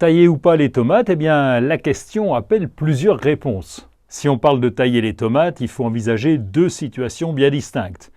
Tailler ou pas les tomates, eh bien, la question appelle plusieurs réponses. Si on parle de tailler les tomates, il faut envisager deux situations bien distinctes.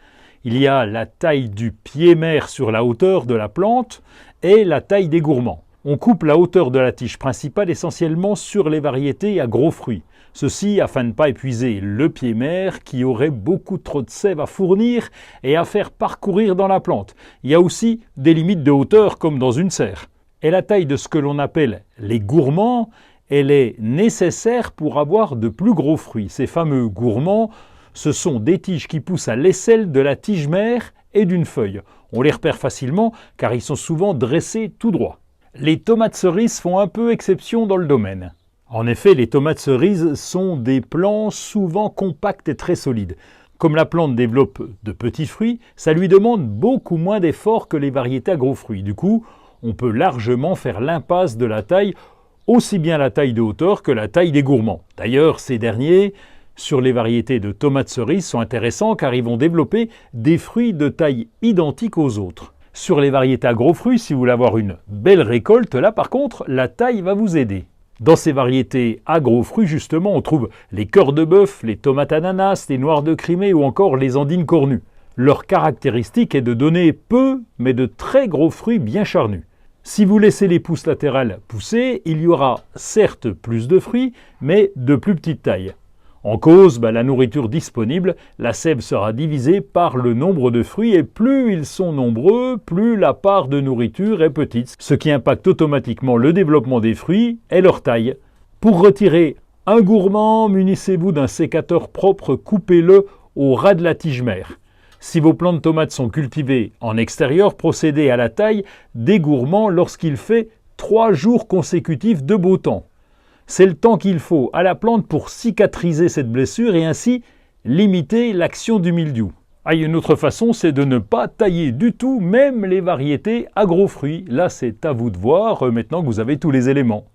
Il y a la taille du pied mère sur la hauteur de la plante et la taille des gourmands. On coupe la hauteur de la tige principale essentiellement sur les variétés à gros fruits. Ceci afin de ne pas épuiser le pied mère qui aurait beaucoup trop de sève à fournir et à faire parcourir dans la plante. Il y a aussi des limites de hauteur comme dans une serre. Et la taille de ce que l'on appelle les gourmands, elle est nécessaire pour avoir de plus gros fruits. Ces fameux gourmands, ce sont des tiges qui poussent à l'aisselle de la tige mère et d'une feuille. On les repère facilement car ils sont souvent dressés tout droit. Les tomates cerises font un peu exception dans le domaine. En effet, les tomates cerises sont des plants souvent compacts et très solides. Comme la plante développe de petits fruits, ça lui demande beaucoup moins d'efforts que les variétés à gros fruits. Du coup, on peut largement faire l'impasse de la taille, aussi bien la taille de hauteur que la taille des gourmands. D'ailleurs, ces derniers, sur les variétés de tomates cerises, sont intéressants car ils vont développer des fruits de taille identique aux autres. Sur les variétés à gros fruits, si vous voulez avoir une belle récolte, là par contre, la taille va vous aider. Dans ces variétés à gros fruits, justement, on trouve les cœurs de bœuf, les tomates ananas, les noires de Crimée ou encore les andines cornues. Leur caractéristique est de donner peu, mais de très gros fruits bien charnus. Si vous laissez les pousses latérales pousser, il y aura certes plus de fruits, mais de plus petite taille. En cause, la nourriture disponible, la sève sera divisée par le nombre de fruits et plus ils sont nombreux, plus la part de nourriture est petite, ce qui impacte automatiquement le développement des fruits et leur taille. Pour retirer un gourmand, munissez-vous d'un sécateur propre, coupez-le au ras de la tige mère. Si vos plants de tomates sont cultivés en extérieur, procédez à la taille des gourmands lorsqu'il fait 3 jours consécutifs de beau temps. C'est le temps qu'il faut à la plante pour cicatriser cette blessure et ainsi limiter l'action du mildiou. Une autre façon, c'est de ne pas tailler du tout, même les variétés à gros fruits. Là, c'est à vous de voir maintenant que vous avez tous les éléments.